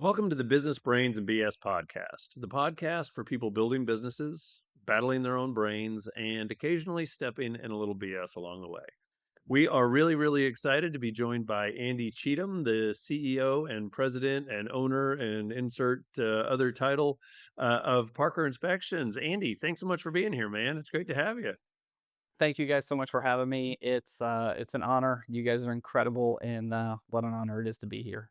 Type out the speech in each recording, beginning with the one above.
Welcome to the Business Brains and BS podcast, the podcast for people building businesses, battling their own brains, and occasionally stepping in a little BS along the way. We are really, really excited to be joined by Andy Cheatham, the CEO and president and owner and insert other title of Parker Inspections. Andy, thanks so much for being here, man. It's great to have you. Thank you guys so much for having me. It's an honor. You guys are incredible, and what an honor it is to be here.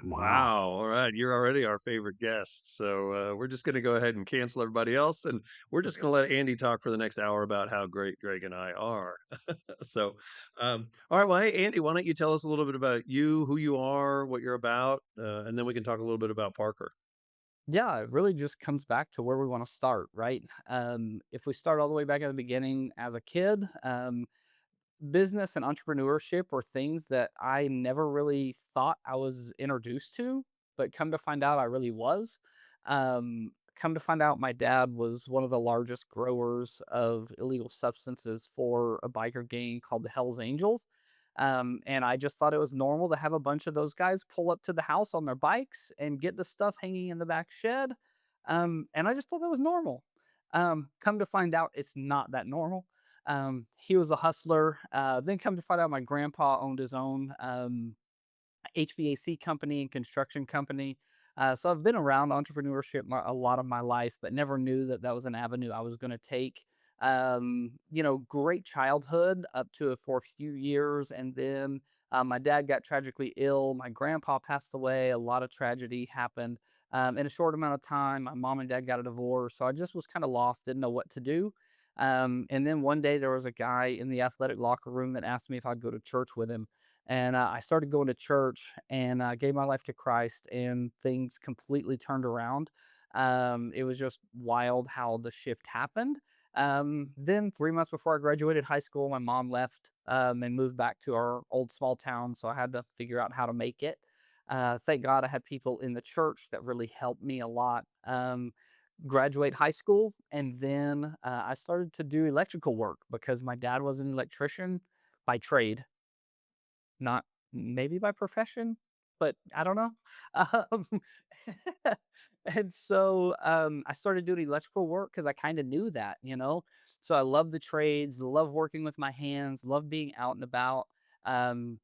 Wow. Wow. All right. You're already our favorite guest. So we're just going to go ahead and cancel everybody else. And we're just going to let Andy talk for the next hour about how great Greg and I are. All right. Well, hey, Andy, why don't you tell us a little bit about you, who you are, what you're about, and then we can talk a little bit about Parker. Yeah, it really just comes back to where we want to start, right? If we start all the way back at the beginning as a kid, business and entrepreneurship were things that I never really thought I was introduced to, but come to find out I really was. Come to find out my dad was one of the largest growers of illegal substances for a biker gang called the Hells Angels. And I just thought it was normal to have a bunch of those guys pull up to the house on their bikes and get the stuff hanging in the back shed. And I just thought that was normal. Come to find out it's not that normal. He was a hustler. Then come to find out my grandpa owned his own HVAC company and construction company. So I've been around entrepreneurship a lot of my life, but never knew that that was an avenue I was going to take. Great childhood up to for a few years, and then my dad got tragically ill. My grandpa passed away. A lot of tragedy happened in a short amount of time. My mom and dad got a divorce, so I just was kind of lost, didn't know what to do. And then one day there was a guy in the athletic locker room that asked me if I'd go to church with him. And I started going to church and gave my life to Christ, and things completely turned around. It was just wild how the shift happened. Then 3 months before I graduated high school, my mom left and moved back to our old small town. So I had to figure out how to make it. Thank God I had people in the church that really helped me a lot. Graduate high school, and then I started to do electrical work because my dad was an electrician by trade, not maybe by profession, but I don't know. Um, I started doing electrical work because I kind of knew that. So I love the trades, love working with my hands, love being out and about. Um,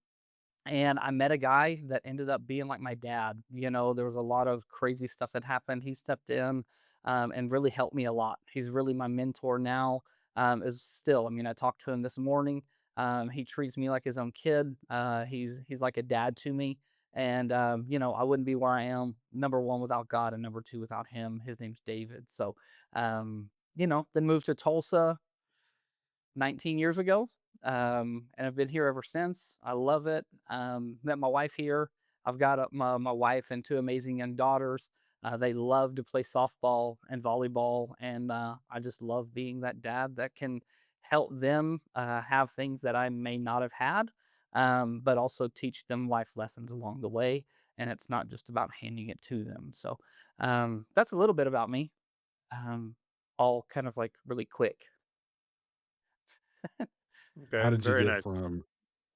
and I met a guy that ended up being like my dad. There was a lot of crazy stuff that happened. He stepped in and really helped me a lot. He's really my mentor now. Is still, I mean, I talked to him this morning. He treats me like his own kid. He's like a dad to me. And I wouldn't be where I am, number one, without God, and number two, without him. His name's David. So, then moved to Tulsa 19 years ago. And I've been here ever since. I love it. Met my wife here. I've got my wife and two amazing young daughters. They love to play softball and volleyball. And I just love being that dad that can help them have things that I may not have had, but also teach them life lessons along the way. And it's not just about handing it to them. So that's a little bit about me, um, all kind of like really quick. How Okay. did you Very get nice.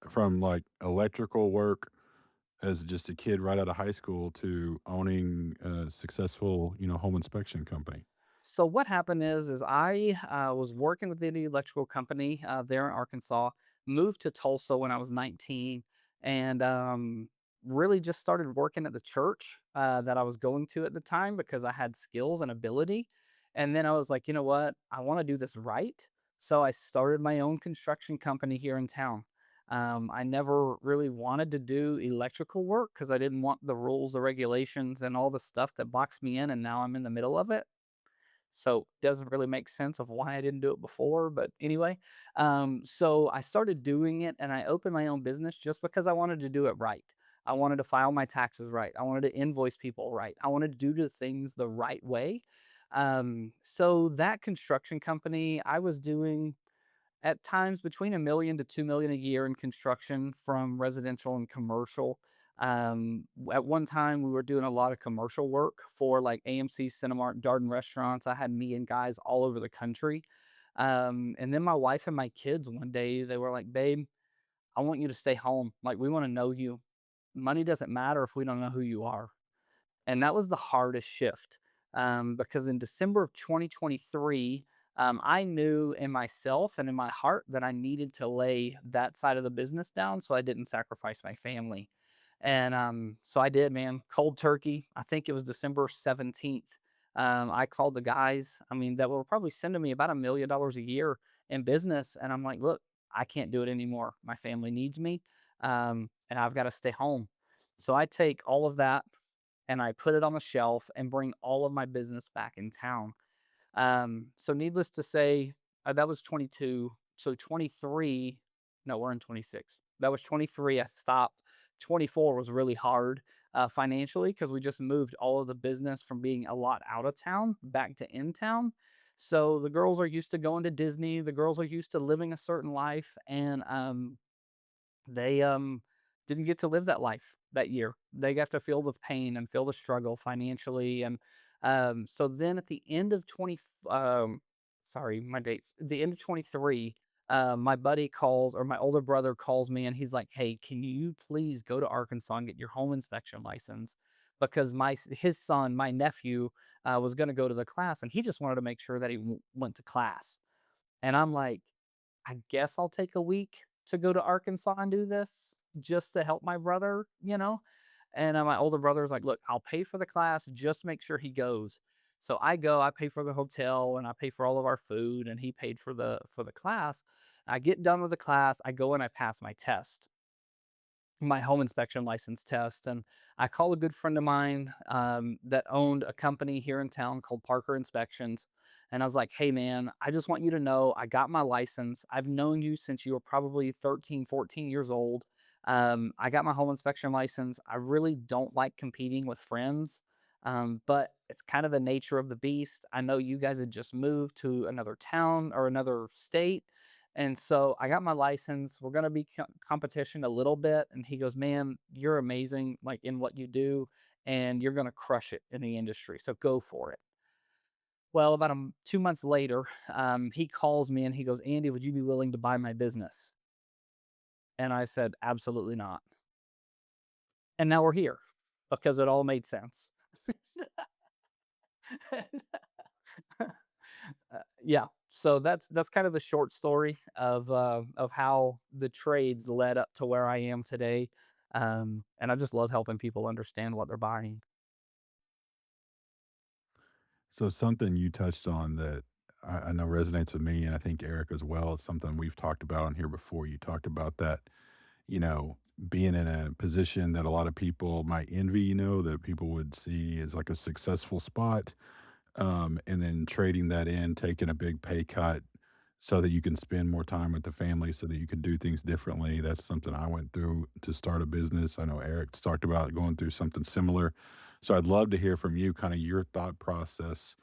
from like electrical work as just a kid right out of high school to owning a successful, home inspection company? So what happened is I was working with the electrical company there in Arkansas. Moved to Tulsa when I was 19, and really just started working at the church that I was going to at the time because I had skills and ability. And then I was like, you know what? I want to do this right. So I started my own construction company here in town. I never really wanted to do electrical work because I didn't want the rules, the regulations, and all the stuff that boxed me in. And now I'm in the middle of it. So doesn't really make sense of why I didn't do it before. But anyway, so I started doing it and I opened my own business just because I wanted to do it right. I wanted to file my taxes right. I wanted to invoice people right. I wanted to do the things the right way. So that construction company, I was doing at times between 1 million to 2 million a year in construction from residential and commercial. At one time, we were doing a lot of commercial work for like AMC, Cinemark, Darden restaurants. I had me and guys all over the country. And then my wife and my kids one day, they were like, "Babe, I want you to stay home. Like, we want to know you." money doesn't matter if we don't know who you are. And that was the hardest shift, because in December of 2023, I knew in myself and in my heart that I needed to lay that side of the business down so I didn't sacrifice my family. And so I did, man, cold turkey. I think it was December 17th. I called the guys, I mean, that were probably sending me about $1 million a year in business. And I'm like, look, I can't do it anymore. My family needs me, and I've got to stay home. So I take all of that and I put it on the shelf and bring all of my business back in town. So needless to say, that was 22. So 23, no, we're in 26. That was 23. I stopped. 24 was really hard financially because we just moved all of the business from being a lot out of town back to in town. So the girls are used to going to Disney. The girls are used to living a certain life, and they didn't get to live that life that year. They got to feel the pain and feel the struggle financially. And so then at the end of 20, sorry, my dates, the end of 23, my buddy calls, or my older brother calls me, and he's like, hey, can you please go to Arkansas and get your home inspection license? Because his son, my nephew, was going to go to the class, and he just wanted to make sure that he went to class. And I'm like, I guess I'll take a week to go to Arkansas and do this just to help my brother, you know? And my older brother's like, look, I'll pay for the class, just make sure he goes. So I go, I pay for the hotel and I pay for all of our food, and he paid for the class. I get done with the class, I go and I pass my home inspection license test. And I call a good friend of mine that owned a company here in town called Parker Inspections. And I was like, hey, man, I just want you to know I got my license. I've known you since you were probably 13, 14 years old. I got my home inspection license. I really don't like competing with friends, but it's kind of the nature of the beast. I know you guys had just moved to another town or another state, and so I got my license. We're gonna be competition a little bit. And he goes, "Man, you're amazing, like in what you do, and you're gonna crush it in the industry. So go for it." Well, about 2 months later, he calls me and he goes, "Andy, would you be willing to buy my business?" And I said, "Absolutely not." And now we're here because it all made sense. Yeah. So that's kind of the short story of how the trades led up to where I am today. And I just love helping people understand what they're buying. So something you touched on that I know resonates with me, and I think Eric as well, is something we've talked about on here before. You talked about that, you know, being in a position that a lot of people might envy, that people would see as like a successful spot, and then trading that in, taking a big pay cut so that you can spend more time with the family, so that you can do things differently. That's something I went through to start a business. I know Eric's talked about going through something similar. So I'd love to hear from you kind of your thought process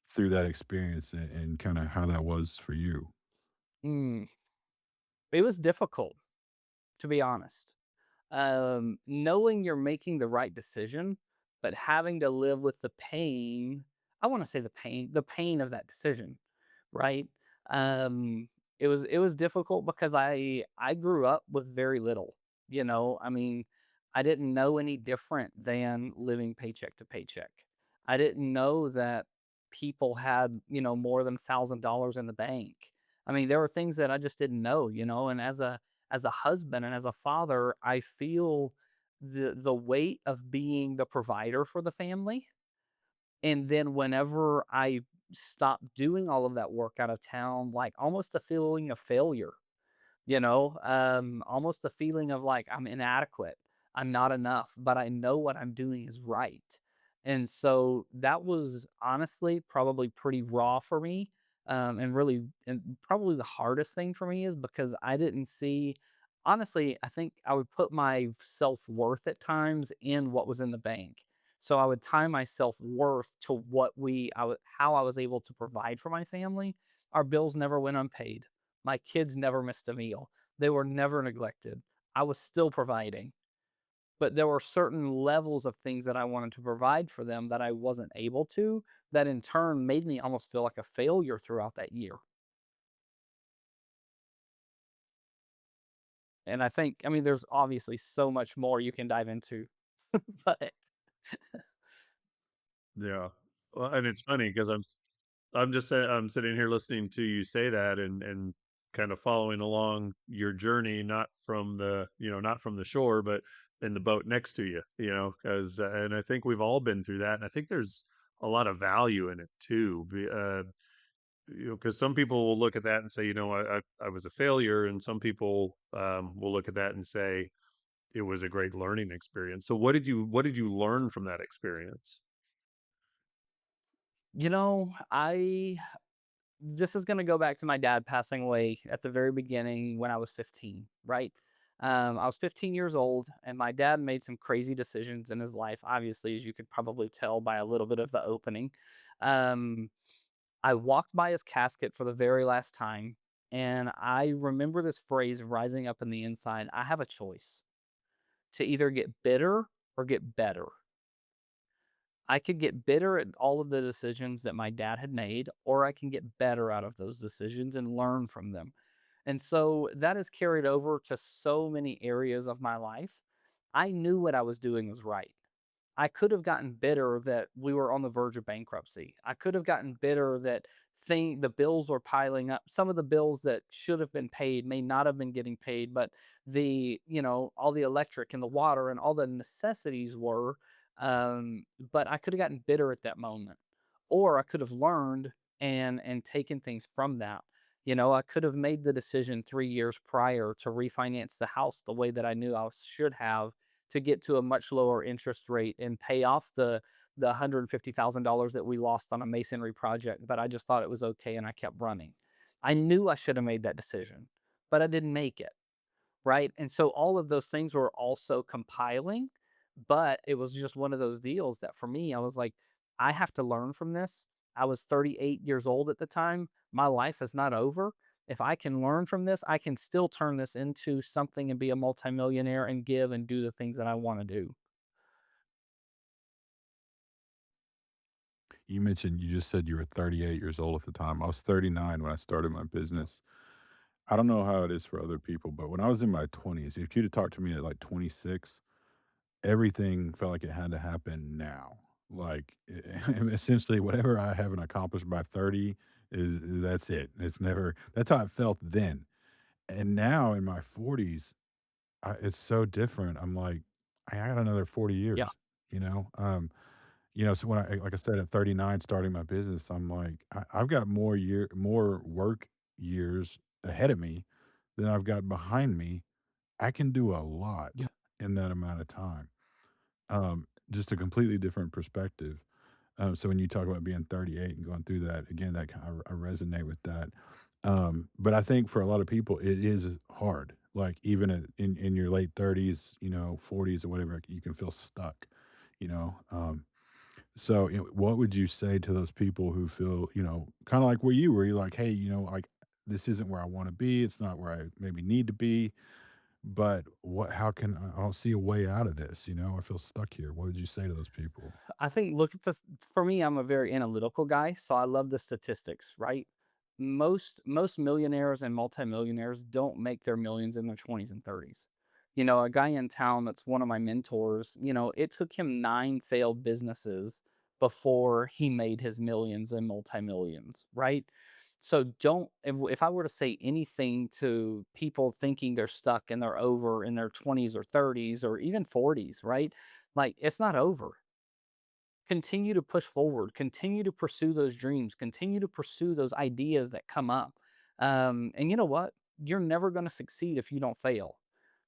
through that experience and kind of how that was for you. Mm, it was difficult, to be honest. Knowing you're making the right decision, but having to live with the pain. I want to say the pain of that decision, right? Um, it was difficult because I grew up with very little. I mean, I didn't know any different than living paycheck to paycheck. I didn't know that people had more than $1,000 in the bank. I mean, there were things that I just didn't know. And as a husband and as a father, I feel the weight of being the provider for the family. And then whenever I stopped doing all of that work out of town, like almost the feeling of failure, almost the feeling of like I'm inadequate, I'm not enough, but I know what I'm doing is right. And so that was honestly probably pretty raw for me. And probably the hardest thing for me is because I didn't see, honestly, I think I would put my self worth at times in what was in the bank. So I would tie my self worth to how I was able to provide for my family. Our bills never went unpaid. My kids never missed a meal. They were never neglected. I was still providing, but there were certain levels of things that I wanted to provide for them that I wasn't able to, that in turn made me almost feel like a failure throughout that year. And I think, I mean, there's obviously so much more you can dive into, but Yeah. Well, and it's funny because I'm just saying I'm sitting here listening to you say that and kind of following along your journey, not from the not from the shore, but in the boat next to you, because and I think we've all been through that, and I think there's a lot of value in it too. Because some people will look at that and say, I was a failure, and some people will look at that and say it was a great learning experience. So what did you learn from that experience? I this is going to go back to my dad passing away at the very beginning when I was 15, right? I was 15 years old, and my dad made some crazy decisions in his life, obviously, as you could probably tell by a little bit of the opening. Um, I walked by his casket for the very last time, and I remember this phrase rising up in the inside: I have a choice to either get bitter or get better. I could get bitter at all of the decisions that my dad had made, or I can get better out of those decisions and learn from them. And so that has carried over to so many areas of my life. I knew what I was doing was right. I could have gotten bitter that we were on the verge of bankruptcy. I could have gotten bitter that the bills were piling up. Some of the bills that should have been paid may not have been getting paid, but all the electric and the water and all the necessities were. But I could have gotten bitter at that moment, or I could have learned and taken things from that. I could have made the decision 3 years prior to refinance the house the way that I knew I should have, to get to a much lower interest rate and pay off the $150,000 that we lost on a masonry project, but I just thought it was okay and I kept running. I knew I should have made that decision, but I didn't make it, right? And so all of those things were also compiling, but it was just one of those deals that for me, I was like, I have to learn from this. I was 38 years old at the time. My life is not over. If I can learn from this, I can still turn this into something and be a multimillionaire and give and do the things that I want to do. You mentioned you just said you were 38 years old at the time. I was 39 when I started my business. I don't know how it is for other people, but when I was in my 20s, if you'd have talked to me at like 26, everything felt like it had to happen now. Like, essentially, whatever I haven't accomplished by 30 that's it. It's never that's how it felt then. And now in my 40s, it's so different. I'm like, I got another 40 Yeah. years, you know? So when like I said, at 39 starting my business, I'm like, I've got more work years ahead of me than I've got behind me. I can do a Yeah. lot in that amount of time. Just a completely different perspective. So when you talk about being 38 and going through that, again, that I resonate with that. But I think for a lot of people, it is hard. Like even in your late 30s, 40s or whatever, you can feel stuck. You know, so what would you say to those people who feel, kind of like where you were? You're like, hey, like this isn't where I want to be. It's not where I maybe need to be. But how can I don't see a way out of this? I feel stuck here. What would you say to those people? I think look at this for me, I'm a very analytical guy, so I love the statistics, right? Most millionaires and multimillionaires don't make their millions in their 20s and 30s. A guy in town that's one of my mentors, it took him 9 failed businesses before he made his millions and multi-millions, right? So don't if I were to say anything to people thinking they're stuck and they're over in their 20s or 30s or even 40s, right? Like it's not over. Continue to push forward, continue to pursue those dreams, continue to pursue those ideas that come up. And you know what? You're never going to succeed if you don't fail.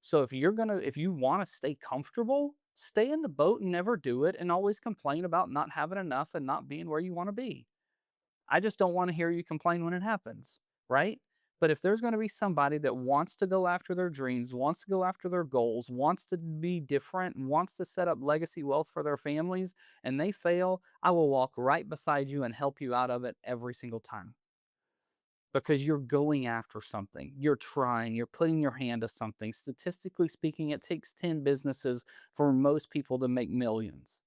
So if you want to stay comfortable, stay in the boat and never do it and always complain about not having enough and not being where you want to be. I just don't want to hear you complain when it happens, right? But if there's going to be somebody that wants to go after their dreams, wants to go after their goals, wants to be different, and wants to set up legacy wealth for their families, and they fail, I will walk right beside you and help you out of it every single time because you're going after something. You're trying, you're putting your hand to something. Statistically speaking, it takes 10 businesses for most people to make millions.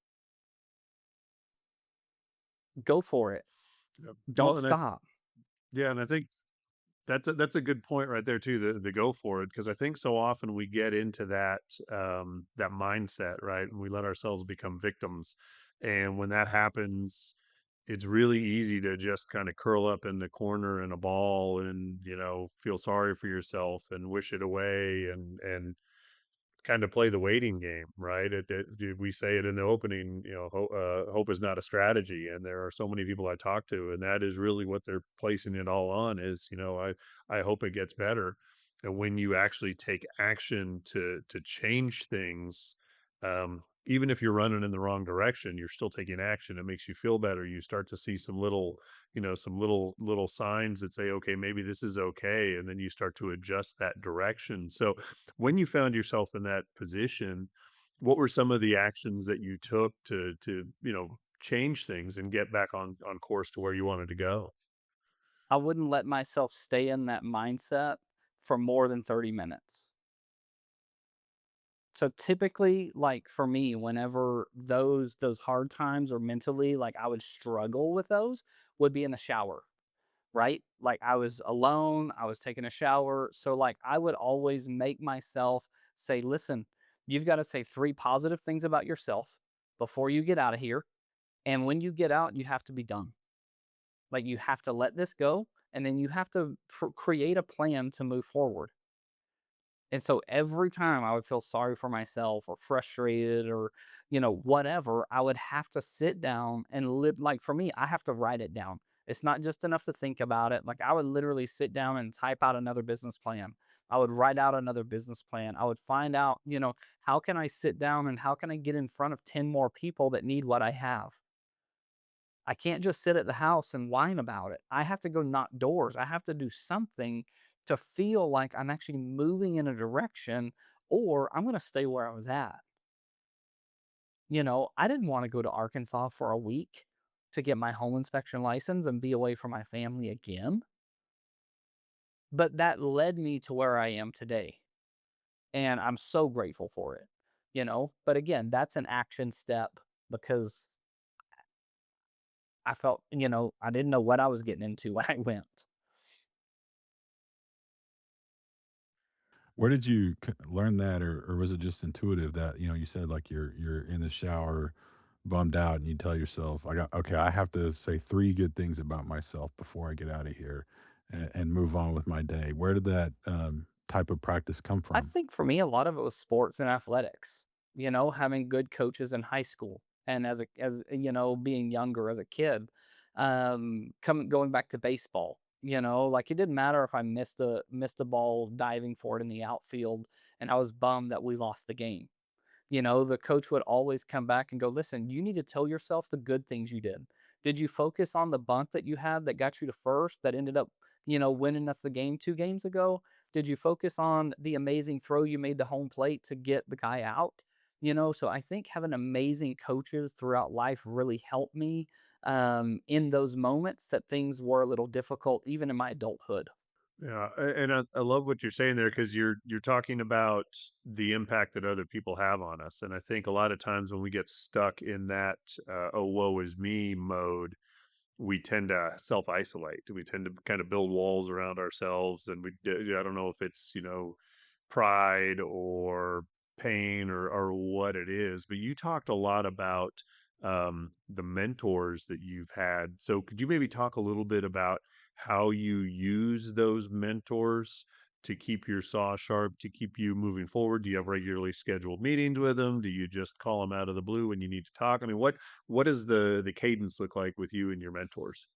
Go for it. Yep. Don't Well, stop. yeah, and I think That's a good point right there too, the go for it, because I think so often we get into that mindset, right? And we let ourselves become victims. And when that happens, it's really easy to just kind of curl up in the corner in a ball and, feel sorry for yourself and wish it away and kind of play the waiting game, right? We say it in the opening, hope is not a strategy. And there are so many people I talk to, and that is really what they're placing it all on is, I hope it gets better. And when you actually take action to change things, even if you're running in the wrong direction, you're still taking action. It makes you feel better. You start to see some little signs that say, okay, maybe this is okay. And then you start to adjust that direction. So when you found yourself in that position, what were some of the actions that you took to change things and get back on course to where you wanted to go? I wouldn't let myself stay in that mindset for more than 30 minutes. So typically, like for me, whenever those hard times or mentally, like I would struggle with those, would be in the shower, right? Like I was alone, I was taking a shower. So like I would always make myself say, listen, you've got to say three positive things about yourself before you get out of here. And when you get out, you have to be done. Like you have to let this go, and then you have to create a plan to move forward. And so every time I would feel sorry for myself or frustrated or, whatever, I would have to sit down and live. Like for me, I have to write it down. It's not just enough to think about it. Like I would literally sit down and type out another business plan. I would write out another business plan. I would find out, how can I sit down and how can I get in front of 10 more people that need what I have? I can't just sit at the house and whine about it. I have to go knock doors. I have to do something to feel like I'm actually moving in a direction, or I'm going to stay where I was at. I didn't want to go to Arkansas for a week to get my home inspection license and be away from my family again. But that led me to where I am today. And I'm so grateful for it. But again, that's an action step because I felt, I didn't know what I was getting into when I went. Where did you learn that, or was it just intuitive that you said like you're in the shower, bummed out, and you tell yourself, "I got okay, I have to say three good things about myself before I get out of here, and move on with my day." Where did that type of practice come I from? think for me, a lot of it was sports and athletics, having good coaches in high school and being younger as a kid, going back to baseball, like it didn't matter if I missed a ball diving for it in the outfield and I was bummed that we lost the game. The coach would always come back and go, listen, you need to tell yourself the good things you did. Did you focus on the bunt that you had that got you to first that ended up, winning us the game 2 games ago? Did you focus on the amazing throw you made to home plate to get the guy out? So I think having amazing coaches throughout life really helped me in those moments that things were a little difficult, even in my adulthood. Yeah, and I love what you're saying there because you're talking about the impact that other people have on us, and I think a lot of times when we get stuck in that "oh woe is me" mode, we tend to self-isolate. We tend to kind of build walls around ourselves, and I don't know if it's, pride or pain or what it is, but you talked a lot about the mentors that you've had. So could you maybe talk a little bit about how you use those mentors to keep your saw sharp, to keep you moving forward? Do you have regularly scheduled meetings with them? Do you just call them out of the blue when you need to talk? I mean, what does the cadence look like with you and your mentors?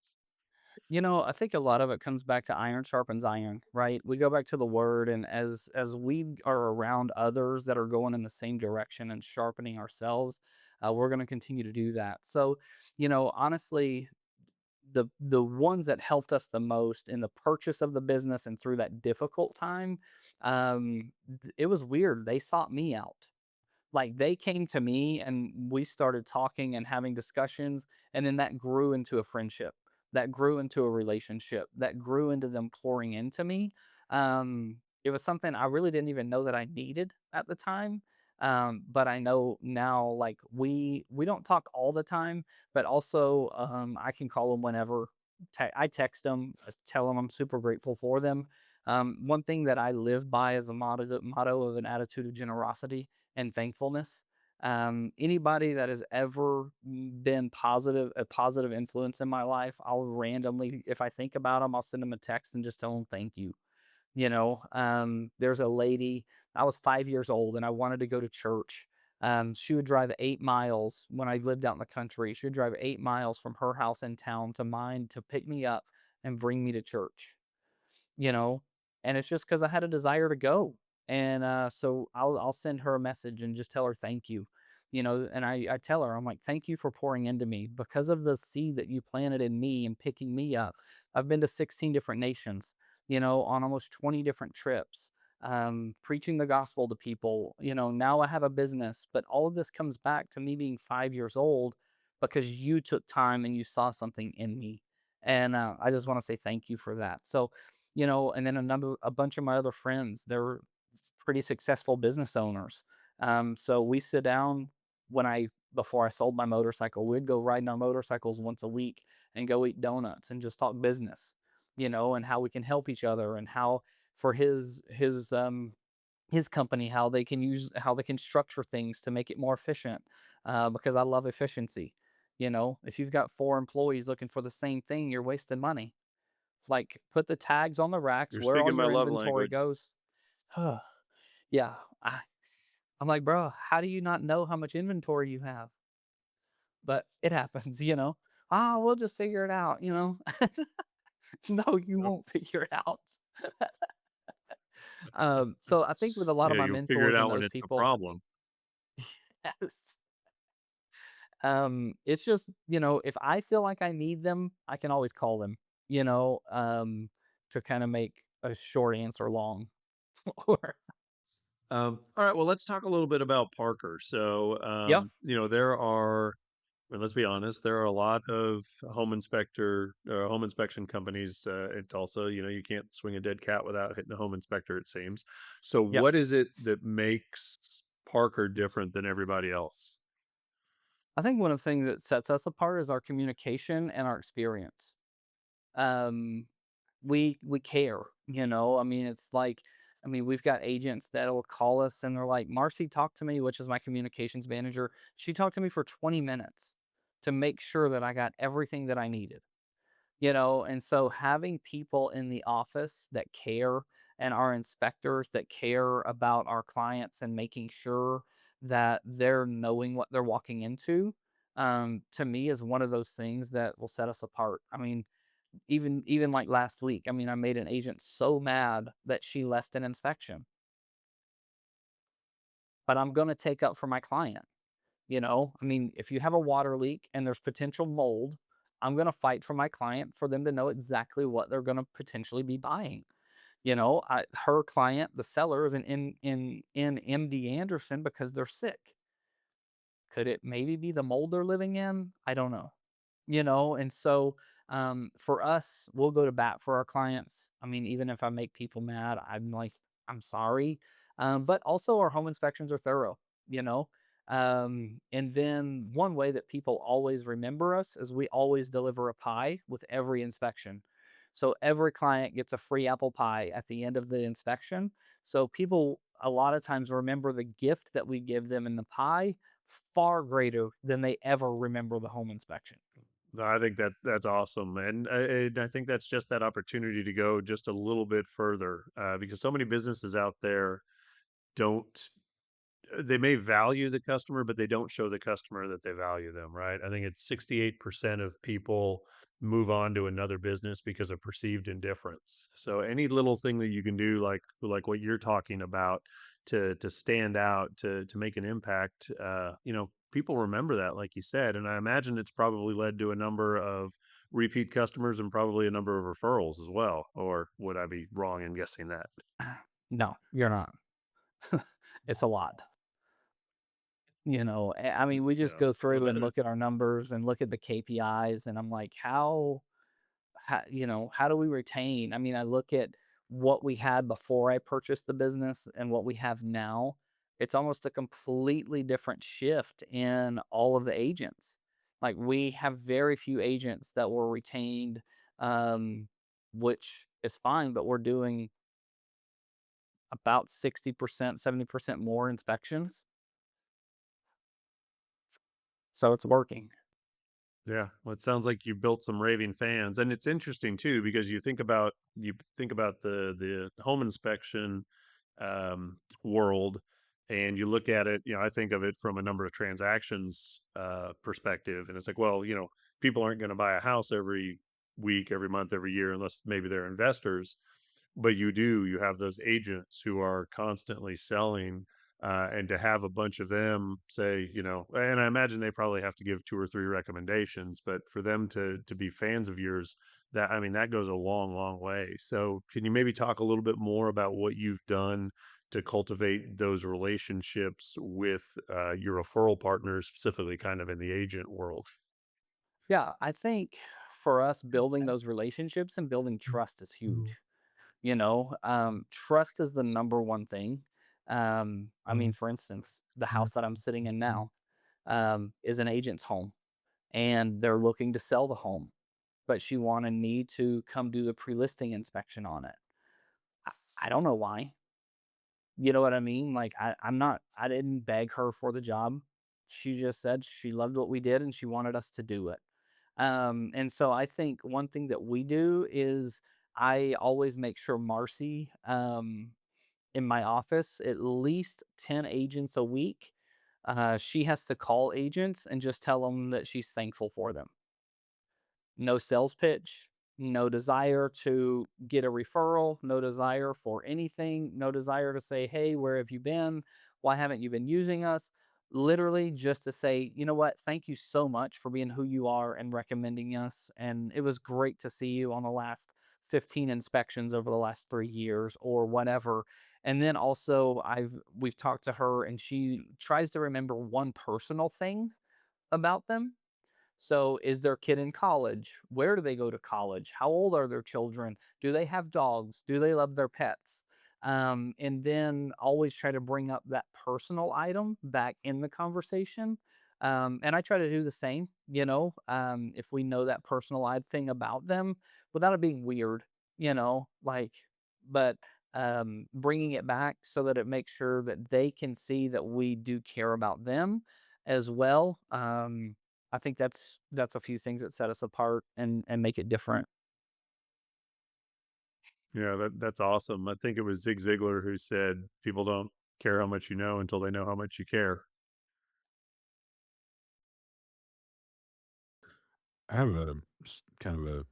I think a lot of it comes back to iron sharpens iron, right? We go back to the word, and as we are around others that are going in the same direction and sharpening ourselves, we're going to continue to do that. So, honestly, the ones that helped us the most in the purchase of the business and through that difficult time, it was weird. They sought me out. Like, they came to me and we started talking and having discussions, and then that grew into a friendship, that grew into a relationship, that grew into them pouring into me. It was something I really didn't even know that I needed at the time, but I know now, like, we don't talk all the time, but also, I can call them whenever, I text them, tell them I'm super grateful for them. One thing that I live by is a motto of an attitude of generosity and thankfulness. Anybody that has ever been a positive influence in my life, I'll randomly, if I think about them, I'll send them a text and just tell them thank you. There's a lady, I was 5 years old and I wanted to go to church. She would drive 8 miles when I lived out in the country. She would drive 8 miles from her house in town to mine to pick me up and bring me to church, you know? And it's just because I had a desire to go. And so I'll send her a message and just tell her thank you. And I tell her, I'm like, thank you for pouring into me. Because of the seed that you planted in me and picking me up, I've been to 16 different nations, on almost 20 different trips, preaching the gospel to people. Now I have a business, but all of this comes back to me being 5 years old because you took time and you saw something in me. And I just want to say thank you for that. So, and then a bunch of my other friends, they're pretty successful business owners. So we sit down before I sold my motorcycle, we'd go riding our motorcycles once a week and go eat donuts and just talk business, and how we can help each other and how for his company, how they can structure things to make it more efficient. Because I love efficiency. If you've got 4 employees looking for the same thing, you're wasting money. Like, put the tags on the racks You're where all speaking my your love inventory language. goes. Yeah, I'm like, "Bro, how do you not know how much inventory you have?" But it happens, you know? "Ah, we'll just figure it out," you know? No, you Oh, won't figure it out. So I think with a lot of yeah, my you'll figure it mentors and out when those it's a people. problem. Yes. It's just, if I feel like I need them, I can always call them, to kinda make a short answer long. Or All right, well, let's talk a little bit about Parker. So, yeah, there are, well, let's be honest, there are a lot of home inspection companies. It also, you can't swing a dead cat without hitting a home inspector, it seems. So, yep. what is it that makes Parker different than everybody else? I think one of the things that sets us apart is our communication and our experience. Um, we care, I mean, we've got agents that'll call us and they're like, Marcy talked to me, which is my communications manager. She talked to me for 20 minutes to make sure that I got everything that I needed. And so having people in the office that care and our inspectors that care about our clients and making sure that they're knowing what they're walking into, to me is one of those things that will set us apart. I mean, even like last week, I mean, I made an agent so mad that she left an inspection, but I'm going to take up for my client. I mean, if you have a water leak and there's potential mold, I'm going to fight for my client for them to know exactly what they're going to potentially be buying. Her client, the seller, is in MD Anderson because they're sick. Could it maybe be the mold they're living in? I don't know. And so for us, we'll go to bat for our clients. I mean, even if I make people mad, I'm like, I'm sorry. But also, our home inspections are thorough, you know. And then one way that people always remember us is we always deliver a pie with every inspection. So every client gets a free apple pie at the end of the inspection. So people a lot of times remember the gift that we give them in the pie far greater than they ever remember the home inspection. No, I think that's awesome, and I think that's just that opportunity to go just a little bit further, because so many businesses out there don't. They may value the customer, but they don't show the customer that they value them, right? I think it's 68% of people move on to another business because of perceived indifference. So any little thing that you can do, like what you're talking about, to stand out, to make an impact, people remember that, like you said, and I imagine it's probably led to a number of repeat customers and probably a number of referrals as well. Or would I be wrong in guessing that? No, you're not. It's a lot. I mean, we just Yeah. go Well, through and look at our numbers and look at the KPIs, and I'm like, how do we retain? I mean, I look at what we had before I purchased the business and what we have now. It's almost a completely different shift in all of the agents. Like, we have very few agents that were retained um, which is fine, but we're doing about 60%, 70% more inspections. So it's working. Yeah, well, it sounds like you built some raving fans, and it's interesting too because you think about the home inspection world, and you look at it. I think of it from a number of transactions perspective, and it's like, well, people aren't going to buy a house every week, every month, every year, unless maybe they're investors. But you have those agents who are constantly selling, and to have a bunch of them say, and I imagine they probably have to give 2 or 3 recommendations, but for them to be fans of yours, that I mean, that goes a long, long way. So, can you maybe talk a little bit more about what you've done to cultivate those relationships with, your referral partners, specifically kind of in the agent world? Yeah, I think for us, building those relationships and building trust is huge. Trust is the number one thing. I mean, for instance, the house that I'm sitting in now is an agent's home, and they're looking to sell the home, but she wanted me to come do the pre-listing inspection on it. I, I don't know why. You know what I mean? Like I didn't beg her for the job. She just said she loved what we did and she wanted us to do it. And so I think one thing that we do is I always make sure Marcy, in my office, at least 10 agents a week, she has to call agents and just tell them that she's thankful for them. No sales pitch, no desire to get a referral, no desire for anything, no desire to say, hey, where have you been? Why haven't you been using us? Literally just to say, you know what, thank you so much for being who you are and recommending us. And it was great to see you on the last 15 inspections over the last 3 years or whatever. And then also we've talked to her and she tries to remember one personal thing about them. So, is their kid in college? Where do they go to college? How old are their children? Do they have dogs? Do they love their pets? And then always try to bring up that personal item back in the conversation. And I try to do the same, if we know that personalized thing about them without it being weird, like, but bringing it back so that it makes sure that they can see that we do care about them as well. I think that's a few things that set us apart and make it different. Yeah, that's awesome. I think it was Zig Ziglar who said, "People don't care how much you know until they know how much you care." I have a kind of a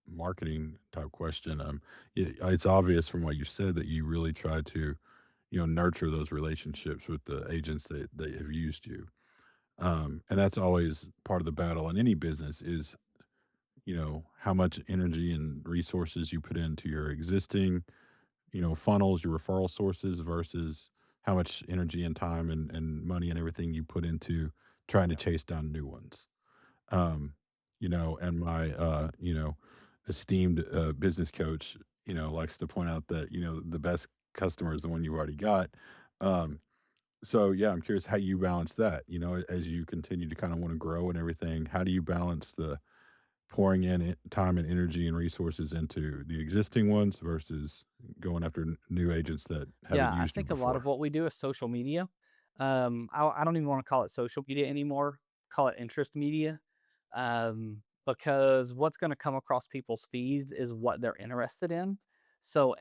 marketing type question. It's obvious from what you said that you really try to, nurture those relationships with the agents that have used you. And that's always part of the battle in any business is, how much energy and resources you put into your existing, funnels, your referral sources versus how much energy and time and money and everything you put into trying to chase down new ones. Um, and my, esteemed, business coach, likes to point out that, the best customer is the one you've already got. Um, so yeah, I'm curious how you balance that, as you continue to kind of want to grow and everything. How do you balance the pouring in time and energy and resources into the existing ones versus going after new agents that haven't Yeah, I used you think a lot of before? what we do is social media. I don't even want to call it social media anymore. Call it interest media, because what's going to come across people's feeds is what they're interested in. So,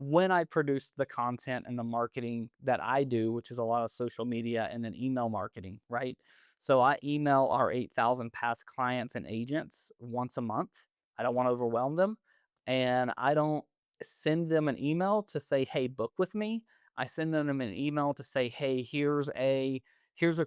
when I produce the content and the marketing that I do, which is a lot of social media and then email marketing, right? So I email our 8,000 past clients and agents once a month. I don't want to overwhelm them, and I don't send them an email to say, "Hey, book with me." I send them an email to say, "Hey, here's a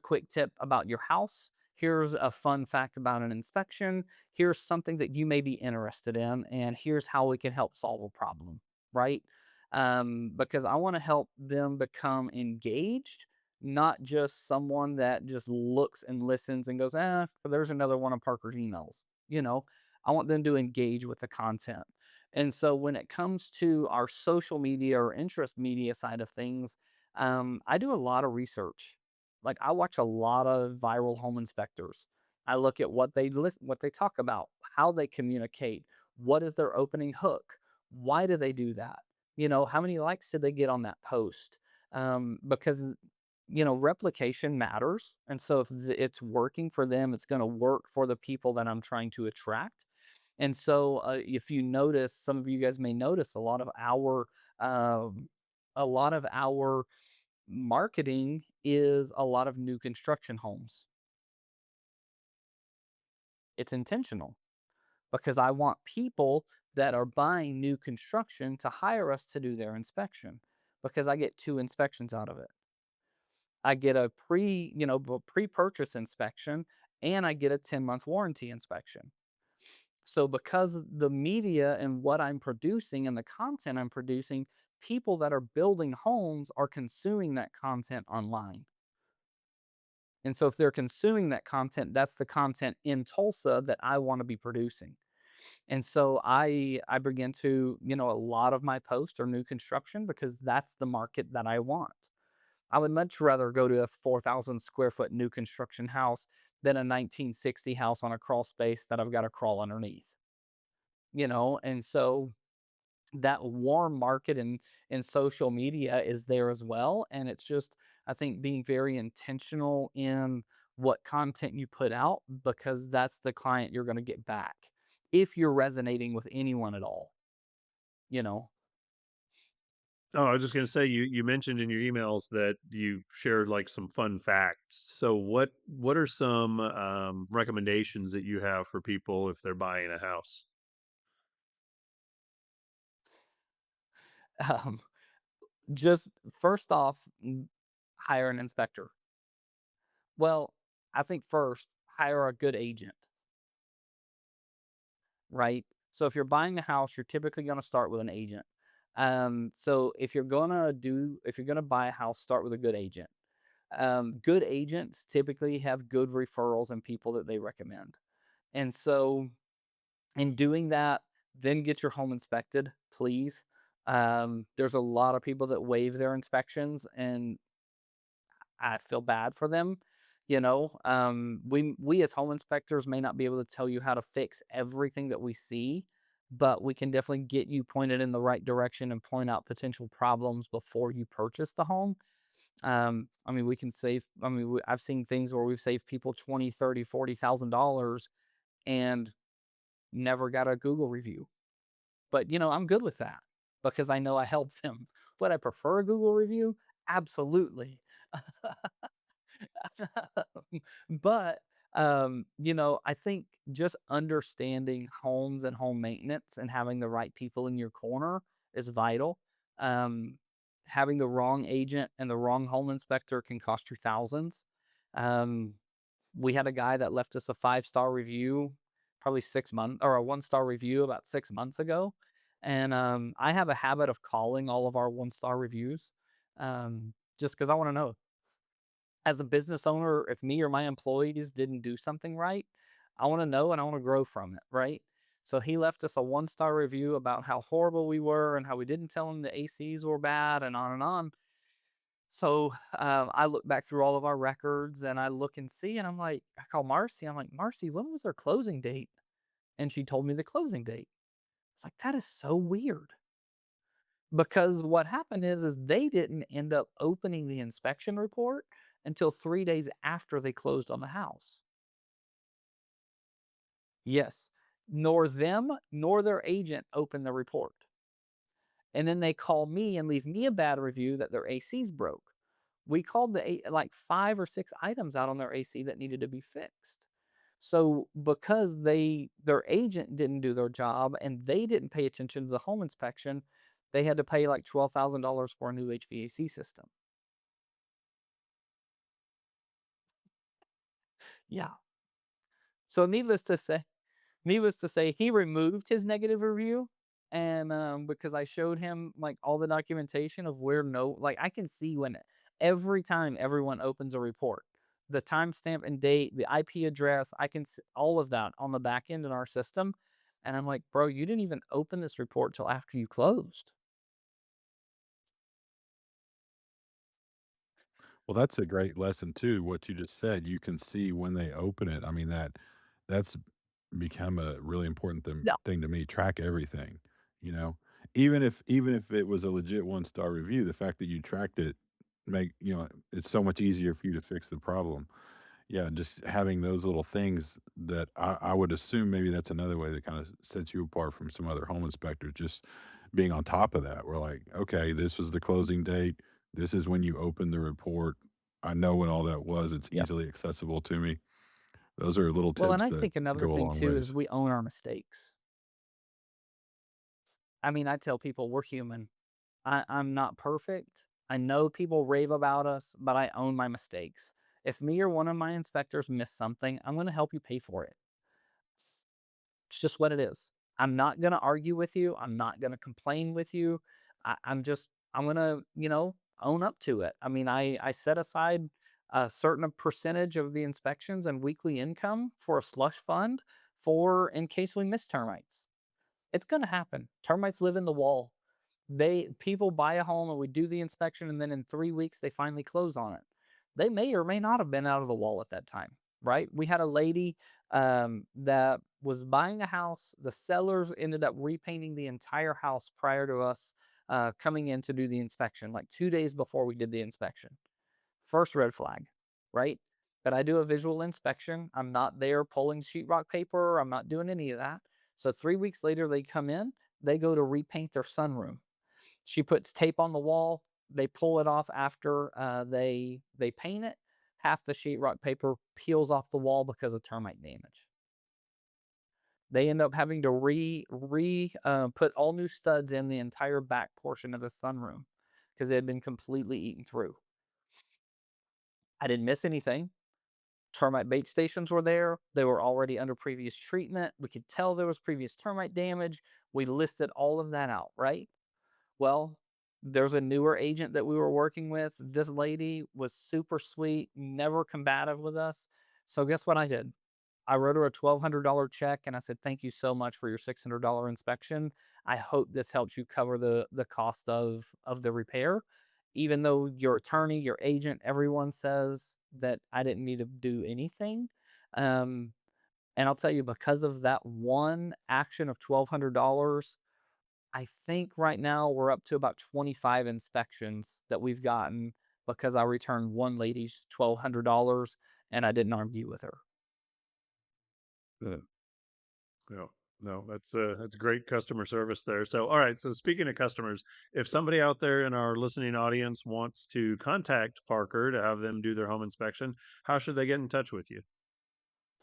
quick tip about your house. Here's a fun fact about an inspection. Here's something that you may be interested in, and here's how we can help solve a problem." Right? Because I want to help them become engaged, not just someone that just looks and listens and goes, there's another one of Parker's emails. I want them to engage with the content. And so when it comes to our social media or interest media side of things, I do a lot of research. Like I watch a lot of viral home inspectors. I look at what they listen, what they talk about, how they communicate, what is their opening hook, why do they do that? How many likes did they get on that post? Because replication matters, and so if it's working for them, it's going to work for the people that I'm trying to attract. And so, if you notice, some of you guys may notice um, a lot of our marketing is a lot of new construction homes. It's intentional because I want people that are buying new construction to hire us to do their inspection because I get two inspections out of it. I get a pre-purchase inspection and I get a 10-month warranty inspection. So because the media and what I'm producing and the content I'm producing, people that are building homes are consuming that content online. And so if they're consuming that content, that's the content in Tulsa that I want to be producing. And so I begin to, a lot of my posts are new construction because that's the market that I want. I would much rather go to a 4,000 square foot new construction house than a 1960 house on a crawl space that I've got to crawl underneath. And so that warm market in social media is there as well. And it's just, I think, being very intentional in what content you put out because that's the client you're going to get back if you're resonating with anyone at all, you know. Oh, I was just gonna say you mentioned in your emails that you shared like some fun facts. So what are some recommendations that you have for people if they're buying a house? Um, just first off, hire an inspector. Well, I think first, hire a good agent, right? So if you're buying a house, you're typically going to start with an agent. So if you're gonna buy a house, start with a good agent. Good agents typically have good referrals and people that they recommend. And so in doing that, then get your home inspected, please. There's a lot of people that waive their inspections, and I feel bad for them. We as home inspectors may not be able to tell you how to fix everything that we see, but we can definitely get you pointed in the right direction and point out potential problems before you purchase the home. I mean, we can save. I mean, I've seen things where we've saved people 20, 30, $40,000 and never got a Google review. But I'm good with that because I know I helped them. Would I prefer a Google review? Absolutely. But I think just understanding homes and home maintenance and having the right people in your corner is vital. Um, Having the wrong agent and the wrong home inspector can cost you thousands. Um, we had a guy that left us a 5-star review, probably 6 months, or a 1-star review about 6 months ago. And I have a habit of calling all of our 1-star reviews just because I want to know, as a business owner, if me or my employees didn't do something right, I want to know and I want to grow from it, right? So he left us a 1-star review about how horrible we were and how we didn't tell him the ACs were bad and on and on. So I look back through all of our records and I look and see, and I'm like, I call Marcy. I'm like, Marcy, when was our closing date? And she told me the closing date. It's like, that is so weird. Because what happened is they didn't end up opening the inspection report until 3 days after they closed on the house. Yes. Nor them nor their agent opened the report. And then they call me and leave me a bad review that their AC's broke. We called like 5 or 6 items out on their AC that needed to be fixed. So because their agent didn't do their job and they didn't pay attention to the home inspection, they had to pay like $12,000 for a new HVAC system. Yeah. So needless to say, he removed his negative review, and because I showed him like all the documentation of where no, like I can see when every time everyone opens a report, the timestamp and date, the IP address, I can see all of that on the back end in our system. And I'm like, bro, you didn't even open this report till after you closed. Well, that's a great lesson too, what you just said. You can see when they open it. I mean, that's become a really important Yeah. thing to me. Track everything, you know? Even if it was a legit one-star review, the fact that you tracked it it's so much easier for you to fix the problem. Yeah, just having those little things that I would assume maybe that's another way that kinda sets you apart from some other home inspectors, just being on top of that. We're like, "Okay, this was the closing date. This is when you opened the report. I know when all that was. It's Yeah. easily accessible to me." Those are little Well, and tips I that think another go a thing long too is ways. we own our mistakes. I mean, I tell people we're human. I'm not perfect. I know people rave about us, but I own my mistakes. If me or one of my inspectors miss something, I'm going to help you pay for it. It's just what it is. I'm not going to argue with you. I'm not going to complain with you. I'm going to, own up to it. I mean, I set aside a certain percentage of the inspections and weekly income for a slush fund for in case we miss termites. It's going to happen. Termites live in the wall. People buy a home and we do the inspection, and then in 3 weeks they finally close on it. They may or may not have been out of the wall at that time, right? We had a lady that was buying a house. The sellers ended up repainting the entire house prior to us coming in to do the inspection, like 2 days before we did the inspection. First red flag, right? But I do a visual inspection. I'm not there pulling sheetrock paper. I'm not doing any of that. So 3 weeks later, they come in. They go to repaint their sunroom. She puts tape on the wall. They pull it off after they paint it. Half the sheetrock paper peels off the wall because of termite damage. They end up having to put all new studs in the entire back portion of the sunroom because it had been completely eaten through. I didn't miss anything. Termite bait stations were there. They were already under previous treatment. We could tell there was previous termite damage. We listed all of that out, right? Well, there's a newer agent that we were working with. This lady was super sweet, never combative with us. So guess what I did? I wrote her a $1,200 check and I said, "Thank you so much for your $600 inspection. I hope this helps you cover the cost of the repair." Even though your attorney, your agent, everyone says that I didn't need to do anything. Um, and I'll tell you, because of that one action of $1,200, I think right now we're up to about 25 inspections that we've gotten because I returned one lady's $1,200 and I didn't argue with her. Yeah. Yeah. No, that's great customer service there. So, all right. So, speaking of customers, if somebody out there in our listening audience wants to contact Parker to have them do their home inspection, how should they get in touch with you?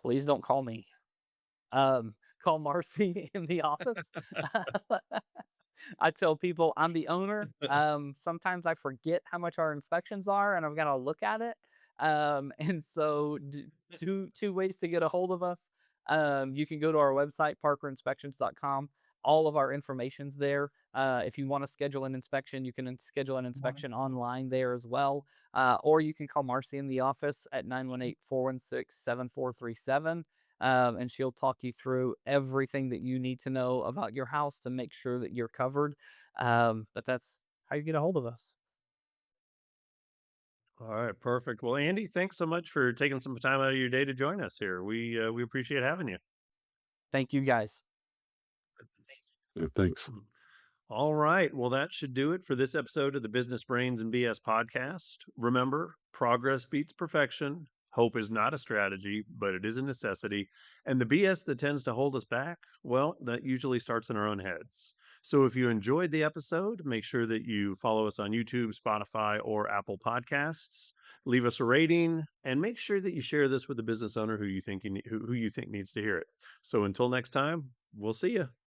Please don't call me. Call Marcy in the office. I tell people I'm the owner. Sometimes I forget how much our inspections are, and I've got to look at it. And so, two ways to get a hold of us. You can go to our website, parkerinspections.com. All of our information's there. If you want to schedule an inspection, you can schedule an inspection online there as well. Or you can call Marcy in the office at 918-416-7437, and she'll talk you through everything that you need to know about your house to make sure that you're covered. But that's how you get a hold of us. All right, perfect. Well, Andy, thanks so much for taking some time out of your day to join us here. We appreciate having you. Thank you guys. Yeah, thanks. Mhm. All right. Well, that should do it for this episode of the Business Brains and BS podcast. Remember, progress beats perfection. Hope is not a strategy, but it is a necessity. And the BS that tends to hold us back, well, that usually starts in our own heads. So if you enjoyed the episode, make sure that you follow us on YouTube, Spotify, or Apple Podcasts. Leave us a rating and make sure that you share this with a business owner who you think needs to hear it. So until next time, we'll see you.